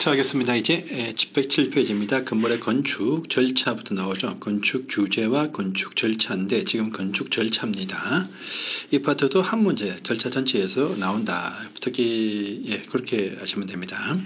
자, 알겠습니다. 이제 107페이지입니다. 건물의 건축 절차부터 나오죠. 건축 규제와 건축 절차인데 지금 건축 절차입니다. 이 파트도 한 문제 절차 전체에서 나온다. 특히 그렇게 하시면 됩니다.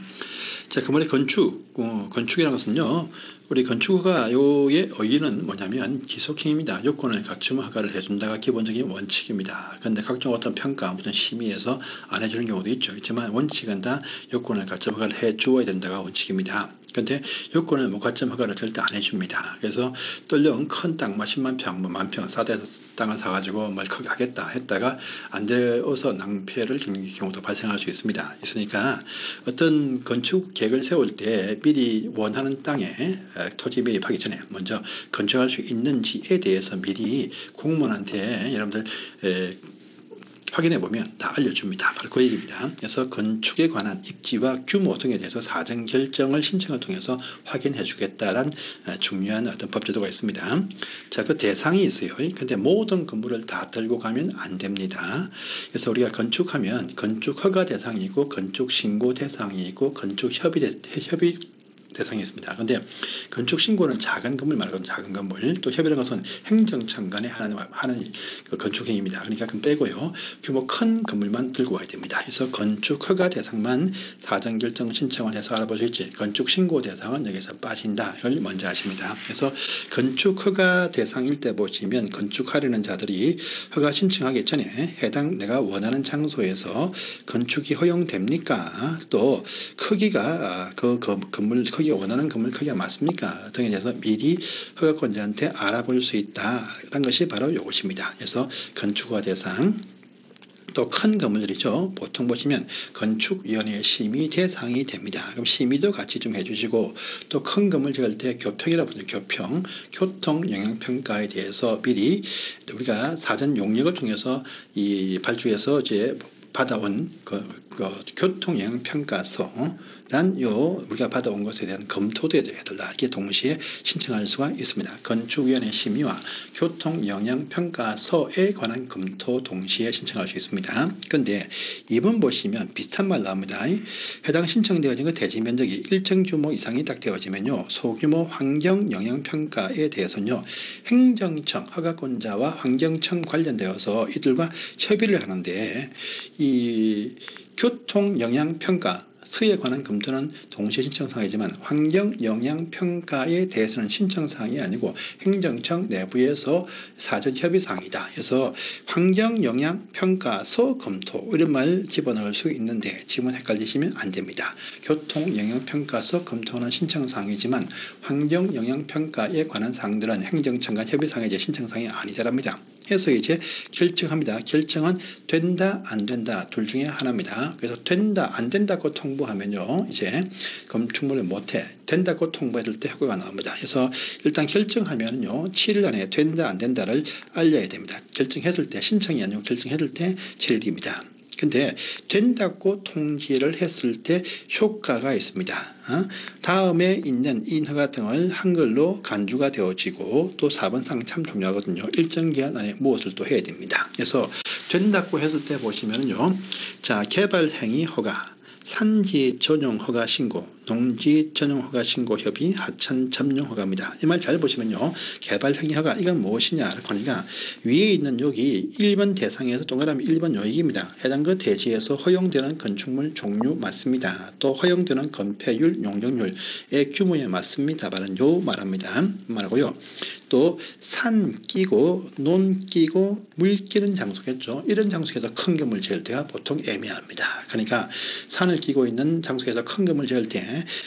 자, 건물의 건축이라는 것은요. 우리 건축허가 요의 의의는 뭐냐면 기속행위입니다. 요건을 갖추면 허가를 해준다가 기본적인 원칙입니다. 그런데 각종 어떤 평가, 무슨 심의에서 안 해주는 경우도 있지만 원칙은 다 요건을 갖추면 허가를 해주어야 된다가 원칙입니다. 그런데 요건을 못 갖추면 허가를 절대 안 해줍니다. 그래서 똘령 큰 땅, 10만 평, 만평 싸대서 땅을 사가지고 뭘 크게 하겠다 했다가 안 되어서 낭패를 겪는 경우도 발생할 수 있습니다. 있으니까 어떤 건축 계획을 세울 때 미리 원하는 땅에 토지 매입하기 전에 먼저 건축할 수 있는지에 대해서 미리 공무원한테 여러분들 확인해 보면 다 알려줍니다. 바로 그 얘기입니다. 그래서 건축에 관한 입지와 규모 등에 대해서 사전 결정을 신청을 통해서 확인해 주겠다는 중요한 어떤 법제도가 있습니다. 자, 그 대상이 있어요. 근데 모든 건물을 다 들고 가면 안 됩니다. 그래서 우리가 건축하면 건축 허가 대상이고 건축 신고 대상이고 건축 협의 대상이 있습니다. 그런데 건축 신고는 작은 건물 말하는 작은 건물, 또 협의라는 것은 행정청 간에 하는 그 건축 행위입니다. 그러니까 그건 빼고요. 규모 큰 건물만 들고 와야 됩니다. 그래서 건축 허가 대상만 사전 결정 신청을 해서 알아볼 수 있지. 건축 신고 대상은 여기서 빠진다. 이걸 먼저 아십니다. 그래서 건축 허가 대상일 때 보시면 건축하려는 자들이 허가 신청하기 전에 해당 내가 원하는 장소에서 건축이 허용됩니까? 또 크기가 그 건물 크기가 원하는 건물 크기가 맞습니까? 등에 대해서 미리 허가권자한테 알아볼 수 있다는 것이 바로 이것입니다. 그래서 건축허가 대상 또 큰 건물들이죠. 보통 보시면 건축위원회 심의 대상이 됩니다. 그럼 심의도 같이 좀 해주시고 또 큰 건물 지을 때 교평이라고 부르는 교평, 교통영향평가에 대해서 미리 우리가 사전 용역을 통해서 이 발주해서 이제 받아온 교통영향평가서란 우리가 받아온 것에 대한 검토도 해야 된다. 이게 동시에 신청할 수가 있습니다. 건축위원회 심의와 교통영향평가서에 관한 검토 동시에 신청할 수 있습니다. 그런데 2번 보시면 비슷한 말 나옵니다. 해당 신청되어진 그 대지 면적이 일정 규모 이상이 딱 되어지면요. 소규모 환경영향평가에 대해서는요. 행정청, 허가권자와 환경청 관련되어서 이들과 협의를 하는데 이 교통영향평가 서에 관한 검토는 동시에 신청사항이지만 환경영향평가에 대해서는 신청사항이 아니고 행정청 내부에서 사전 협의사항이다. 그래서 환경영향평가서 검토 이런 말 집어넣을 수 있는데 지금 헷갈리시면 안 됩니다. 교통영향평가서 검토는 신청사항이지만 환경영향평가에 관한 사항들은 행정청과 협의사항의 신청사항이 아니다랍니다. 해서 이제 결정합니다. 결정은 된다, 안 된다, 둘 중에 하나입니다. 그래서 된다, 안 된다고 통보하면요, 이제 건축물을 못해. 된다고 통보할 때 효과가 나옵니다. 그래서 일단 결정하면요, 7일 안에 된다, 안 된다를 알려야 됩니다. 결정했을 때, 신청이 아니고 결정했을 때 7일입니다. 근데 된다고 통지를 했을 때 효과가 있습니다. 다음에 있는 인허가 등을 한글로 간주가 되어지고 또 4번 사항 참 중요하거든요. 일정 기간 안에 무엇을 또 해야 됩니다. 그래서 된다고 했을 때 보시면요. 자, 개발행위 허가, 산지 전용 허가 신고, 농지 전용 허가 신고 협의, 하천 점용 허가입니다. 이 말 잘 보시면요. 개발 행위 허가 이건 무엇이냐 그러니까 위에 있는 여기 1번 대상에서 동그라미 1번 요익입니다. 해당 그 대지에서 허용되는 건축물 종류 맞습니다. 또 허용되는 건폐율, 용적률의 규모에 맞습니다. 말은 요 말합니다. 말하고요. 또 산 끼고 논 끼고 물 끼는 장소겠죠. 이런 장소에서 큰 건물 지을 때가 보통 애매합니다. 그러니까 산을 끼고 있는 장소에서 큰 건물 지을 때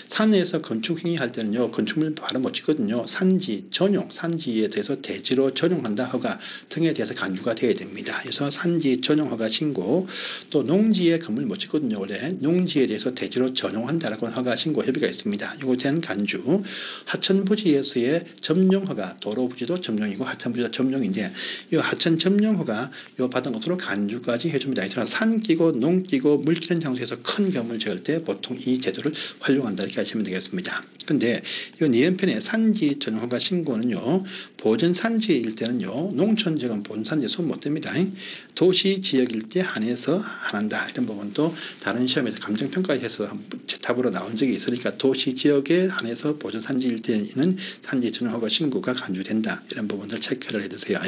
산에서 건축행위 할 때는요. 건축물 바로 못 짓거든요. 산지 전용, 산지에 대해서 대지로 전용한다 허가 등에 대해서 간주가 돼야 됩니다. 그래서 산지 전용 허가 신고 또 농지에 건물 못 짓거든요. 원래 농지에 대해서 대지로 전용한다라고 허가 신고 협의가 있습니다. 이거에 대한 간주, 하천 부지에서의 점용 허가, 도로 부지도 점용이고 하천 부지도 점용인데 이 하천 점용허가 요 받은 것으로 간주까지 해줍니다. 이처럼 산 끼고 농 끼고 물 끼는 장소에서 큰 건물 지을 때 보통 이 제도를 활용한다 이렇게 하시면 되겠습니다. 근데 이 니은편의 산지 전허가 신고는요 보전 산지일 때는요 농촌 지역은 본산지 손 못 댑니다. 도시 지역일 때 한해서 한한다 이런 부분도 다른 시험에서 감정평가에서 답으로 나온 적이 있으니까 도시 지역에 한해서 보전 산지일 때는 산지 전허가 신고가 간주된다 이런 부분들 체크를 해두세요.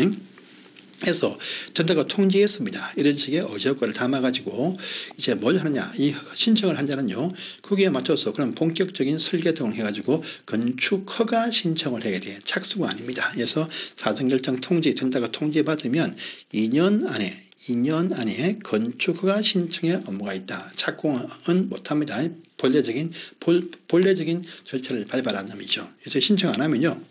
해서 전다가 통지했습니다. 이런 식의 의제효과를 담아가지고 이제 뭘 하느냐 이 신청을 한 자는요 거기에 맞춰서 그럼 본격적인 설계 등을 해가지고 건축 허가 신청을 해야 돼. 착수가 아닙니다. 그래서 사전결정 통지 된다가 통지받으면 2년 안에 건축허가 신청의 업무가 있다. 착공은 못합니다. 본래적인 절차를 밟아라는 점이죠. 그래서 신청 안 하면요.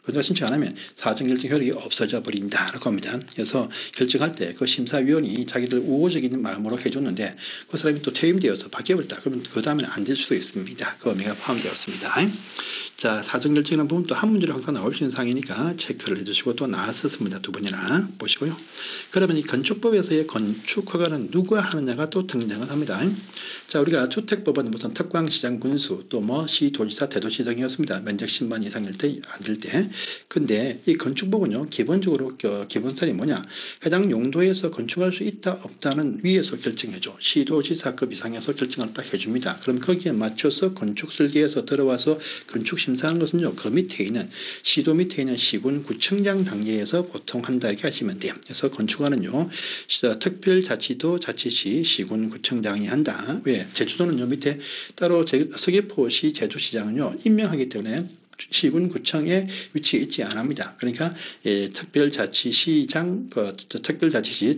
건축 신청 안 하면 사전결정 효력이 없어져 버린다라고 합니다. 그래서 결정할 때 그 심사위원이 자기들 우호적인 마음으로 해줬는데 그 사람이 또 퇴임되어서 바뀌어버렸다. 그러면 그 다음에는 안 될 수도 있습니다. 그 의미가 포함되었습니다. 자, 사전결정이라는 부분도 한 문제로 항상 나올 수 있는 사항이니까 체크를 해주시고 또 나왔었습니다. 두 번이나 보시고요. 그러면 이 건축법에서의 건축허가는 누가 하느냐가 또 등장을 합니다. 자, 우리가 주택법은 무슨 특광시장 군수 또 뭐 시도지사 대도시 등이었습니다. 면적 10만 이상일 때 안 될 때. 근데 이 건축법은요 기본적으로 기본설이 뭐냐 해당 용도에서 건축할 수 있다 없다는 위에서 결정해줘. 시도지사급 이상에서 결정을 딱 해줍니다. 그럼 거기에 맞춰서 건축설계에서 들어와서 건축 심사하는 것은요 그 밑에 있는 시도 밑에 있는 시군 구청장 단계에서 보통 한다 이렇게 하시면 돼요. 그래서 건축안은요 특별자치도 자치시 시군 구청장이 한다. 왜? 제주도는요 밑에 따로 서귀포시 제주시장은요 임명하기 때문에 시군구청에 위치해 있지 않습니다. 그러니까 특별자치시장, 특별자치시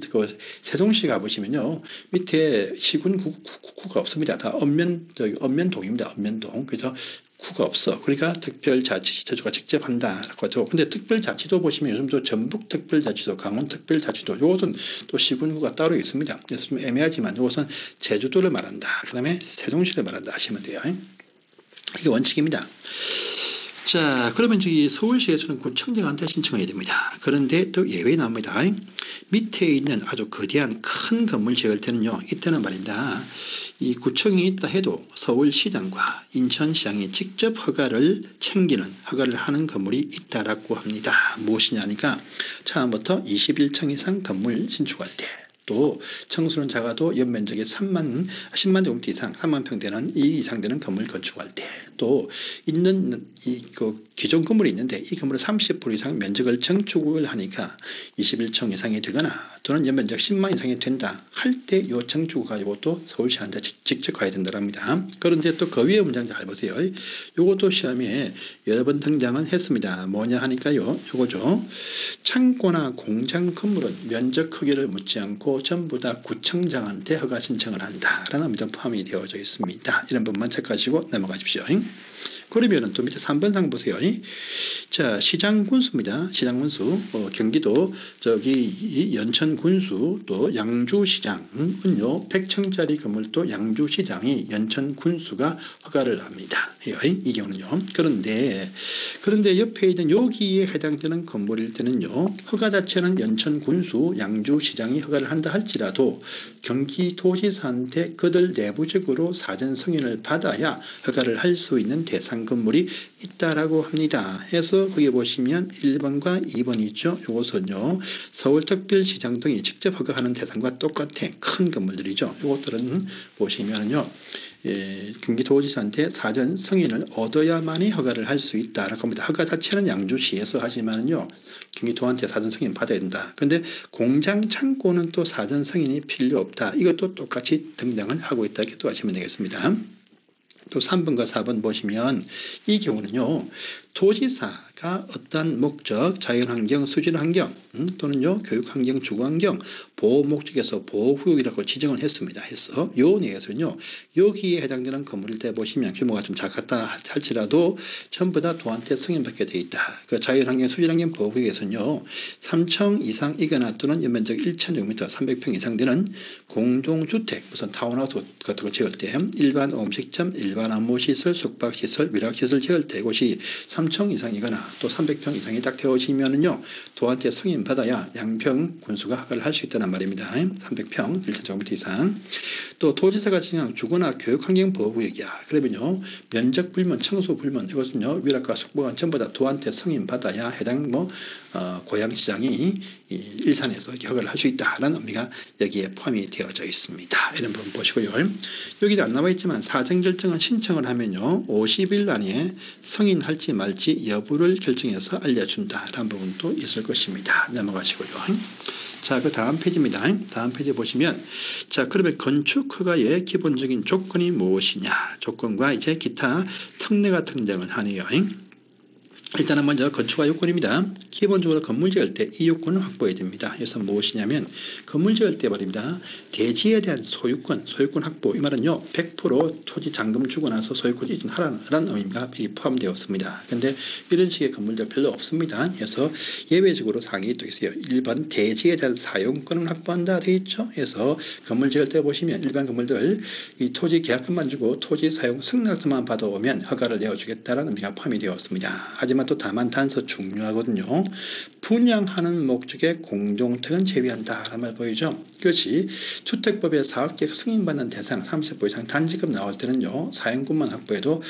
세종시 가보시면요 밑에 시군구가 없습니다. 다 읍면동입니다. 읍면동. 그래서 구가 없어. 그러니까 특별자치시 제주가 직접 한다라고 하죠. 근데 특별자치도 보시면 요즘도 전북특별자치도, 강원특별자치도 요것은 또 시군구가 따로 있습니다. 그래서 좀 애매하지만 요것은 제주도를 말한다. 그 다음에 세종시를 말한다 하시면 돼요. 이게 원칙입니다. 자, 그러면 저기 서울시에서는 구청장한테 신청해야 됩니다. 그런데 또 예외 나옵니다. 밑에 있는 아주 거대한 큰 건물 지을 때는요, 이때는 말입니다. 이 구청이 있다 해도 서울시장과 인천시장이 직접 허가를 하는 건물이 있다라고 합니다. 무엇이냐니까 처음부터 21층 이상 건물 신축할 때. 또 청수는 작아도 연면적이 10만 제곱미터 이상 3만 평 되는 이 이상 되는 건물 건축할 때 또 있는 기존 건물이 있는데 이 건물을 30% 이상 면적을 증축을 하니까 21층 이상이 되거나 또는 연면적 10만 이상이 된다 할 때 이 증축 가지고 또 서울시한테 직접 가야 된다고 합니다. 그런데 또 그 위에 문장 잘 보세요. 이것도 시험에 여러 번 등장은 했습니다. 뭐냐 하니까요. 이거죠. 창고나 공장 건물은 면적 크기를 묻지 않고 전부 다 구청장한테 허가 신청을 한다라는 의미도 포함이 되어져 있습니다. 이런 부분만 체크하시고 넘어가십시오. 그러면은 또 밑에 3번 상 보세요. 자, 시장군수입니다. 시장군수. 경기도 연천군수 또 양주시장은요 100층짜리 건물 또 양주시장이 연천군수가 허가를 합니다. 이 경우는요. 그런데 옆에 있는 여기에 해당되는 건물일 때는요 허가 자체는 연천군수 양주시장이 허가를 한다 할지라도 경기도지사한테 그들 내부적으로 사전 승인을 받아야 허가를 할 수 있는 대상 건물이 있다라고 합니다. 해서 거기 보시면 1번과 2번 있죠. 이것은요 서울특별시장 등이 직접 허가하는 대상과 똑같아 큰 건물들이죠. 이것들은 보시면요 경기도지사한테 사전 승인을 얻어야만이 허가를 할 수 있다라고 합니다. 허가 자체는 양주시에서 하지만요 경기도한테 사전 승인 받아야 된다. 근데 공장 창고는 또 사전 승인이 필요 없다. 이것도 똑같이 등장을 하고 있다 이렇게 또 하시면 되겠습니다. 또 3번과 4번 보시면 이 경우는요 도지사가 어떤 목적, 자연환경, 수질환경 또는요 교육환경, 주거환경, 보호 목적에서 보호구역이라고 지정을 했습니다. 해서 요 내에서는요 여기에 해당되는 건물일 때 보시면 규모가 좀 작았다 할지라도 전부 다 도한테 승인받게 되어 있다. 그 자연환경, 수질환경 보호구역에서는요 3층 이상이거나 또는 연면적 1,000제곱미터 300평 이상 되는 공동주택, 무슨 타운하우스 같은 거 지을 때 일반 음식점, 일반 안무시설, 숙박시설, 위락시설 지을 때 이것이 3층 3층 이상이거나 또 300평 이상이 딱 되어지면은요, 도한테 승인받아야 양평 군수가 허가를 할 수 있다는 말입니다. 300평 1.5m 이상. 또 도지사가 지정 주거나 교육환경보호구역이야. 그러면요, 면적 불문, 청소 불문, 이것은요, 위락과 숙보관 전부 다 도한테 승인받아야 해당 고양시장이 일산에서 허가를 할 수 있다라는 의미가 여기에 포함이 되어져 있습니다. 이런 부분 보시고요. 여기도 안 나와 있지만 사정결정은 신청을 하면요, 50일 안에 승인할지 말지 여부를 결정해서 알려준다라는 부분도 있을 것입니다. 넘어가시고요. 자, 그 다음 페이지입니다. 다음 페이지 보시면, 자, 그러면 건축 허가의 기본적인 조건이 무엇이냐? 조건과 이제 기타 특례가 등장을 하네요. 일단은 먼저 건축허가 요건입니다. 기본적으로 건물 지을 때 이 요건을 확보해야 됩니다. 그래서 무엇이냐면, 건물 지을 때 말입니다, 대지에 대한 소유권 확보. 이 말은요, 100% 토지 잔금 주고 나서 소유권 이전하라는 의미가 포함되었습니다. 그런데 이런 식의 건물들 별로 없습니다. 그래서 예외적으로 사항이 또 있어요. 1번 대지에 대한 사용권을 확보한다 되어 있죠. 그래서 건물 지을 때 보시면 일반 건물들 이 토지 계약금만 주고 토지 사용 승낙서만 받아오면 허가를 내어주겠다는 의미가 포함이 되었습니다. 하지만 또 다만 단서 중요하거든요. 분양하는 목적의 공동택은 제외한다 라는 말 보이죠. 그것이 주택법의 사업계획 승인받는 대상 30% 이상 단지급 나올 때는요, 사용권만 확보해도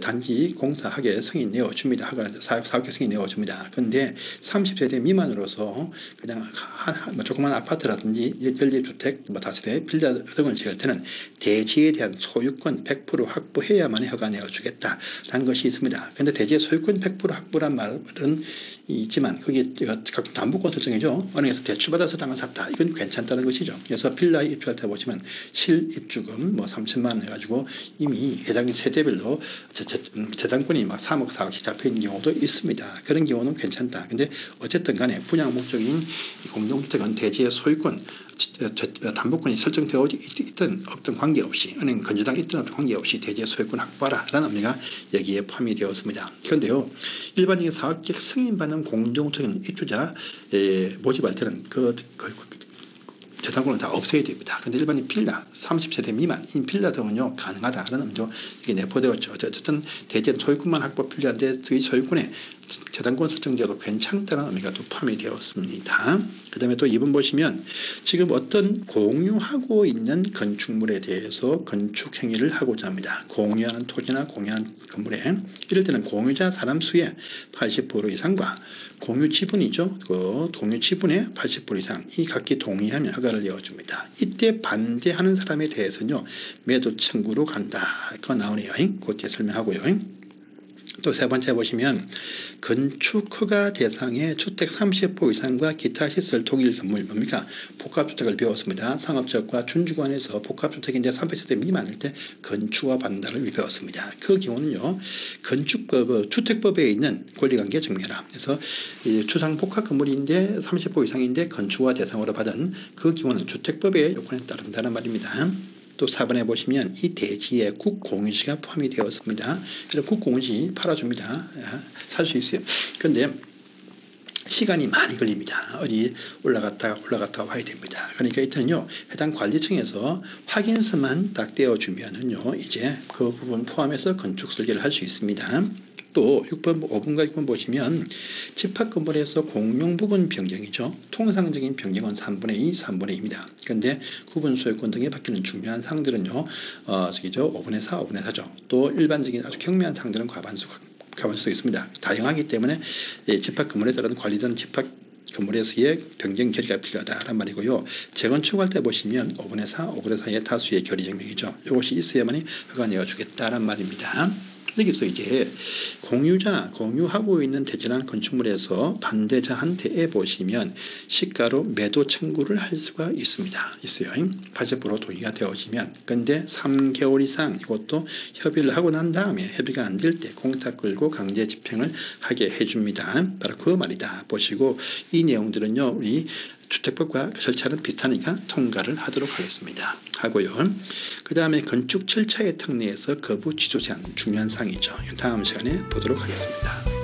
단지 공사하게 승인 내어줍니다. 사업계획 승인 내어줍니다. 그런데 30세대 미만으로서 그냥 조그만 아파트라든지 연립주택, 다세대 빌라 등을 지을 때는 대지에 대한 소유권 100% 확보해야만 허가 내어주겠다라는 것이 있습니다. 그런데 대지의 소유권 100% 확보란 말은 있지만 그게 각종 담보권 설정이죠. 은행에서 대출받아서 땅을 샀다. 이건 괜찮다는 것이죠. 그래서 빌라에 입주할 때 보시면 실입주금 3천만 원 해가지고 이미 해당 세대별로 재단권이 3억 4억씩 잡혀 있는 경우도 있습니다. 그런 경우는 괜찮다. 근데 어쨌든 간에 분양 목적인 공동주택은 대지의 소유권 담보권이 설정되어 있든 없든 관계없이, 은행 건조당 있든 없든 관계없이 대지의 소유권 확보하라 라는 의미가 여기에 포함이 되었습니다. 그런데요, 일반적인 사업계획 승인받는 공동주택 입주자 모집할 때는 재산권을 다 없애야 됩니다. 그런데 일반인 빌라 30세대 미만인 빌라 등은요, 가능하다라는 의미로 이게 내포되었죠. 어쨌든 대지의 소유권만 확보 필요한데 그 소유권에 재단권 설정제도 괜찮다는 의미가 또 포함이 되었습니다. 그 다음에 또 2번 보시면, 지금 어떤 공유하고 있는 건축물에 대해서 건축 행위를 하고자 합니다. 공유하는 토지나 공유하는 건물에, 이럴 때는 공유자 사람 수의 80% 이상과 공유 지분이죠. 그 공유 지분의 80% 이상 이 각기 동의하면 허가를 내어줍니다. 이때 반대하는 사람에 대해서는요, 매도 청구로 간다. 그거 나오네요. 그때 설명하고요. 또 세 번째 보시면, 건축허가 대상의 주택 30% 이상과 기타 시설 동일 건물 뭡니까? 복합주택을 배웠습니다. 상업지역과 준주거안에서 복합주택인데 300세대 미만일 때 건축허가 받는다를 배웠습니다. 그 경우는요, 주택법에 있는 권리관계 증명이라. 그래서 추상 복합 건물인데 30% 이상인데 건축허가 대상으로 받은 그 경우는 주택법의 요건에 따른다는 말입니다. 또 4번에 보시면 이 대지에 국공유지가 포함이 되었습니다. 그래서 국공유지 팔아줍니다. 살 수 있어요. 그런데 시간이 많이 걸립니다. 어디 올라갔다가 와야 됩니다. 그러니까 이때는요, 해당 관리청에서 확인서만 딱 떼어주면은요, 이제 그 부분 포함해서 건축 설계를 할 수 있습니다. 또 6번, 5번과 6번 보시면 집합건물에서 공용 부분 변경이죠. 통상적인 변경은 3분의 2, 3분의 2입니다. 그런데 구분 소유권 등에 바뀌는 중요한 사항들은요, 5분의 4, 5분의 4죠. 또 일반적인 아주 경미한 사항들은 과반수도 있습니다. 다양하기 때문에 집합건물에 따른 관리된 집합 건물에서의 변경 결의가 필요하다란 말이고요. 재건축할 때 보시면 5분의 4, 5분의 4의 다수의 결의 증명이죠. 이것이 있어야만이 허가 내어주겠다란 말입니다. 여기서 이제 공유하고 있는 대지나 건축물에서 반대자한테에 보시면 시가로 매도 청구를 할 수가 있습니다. 있어요. 80% 동의가 되어지면. 근데 3개월 이상 이것도 협의를 하고 난 다음에 협의가 안 될 때 공탁 끌고 강제 집행을 하게 해줍니다. 바로 그 말이다. 보시고 이 내용들은요, 우리 주택법과 절차는 비슷하니까 통과를 하도록 하겠습니다. 하고요. 그 다음에 건축 절차의 특례에서 거부 취소 제한 중요한 사항이죠. 다음 시간에 보도록 하겠습니다.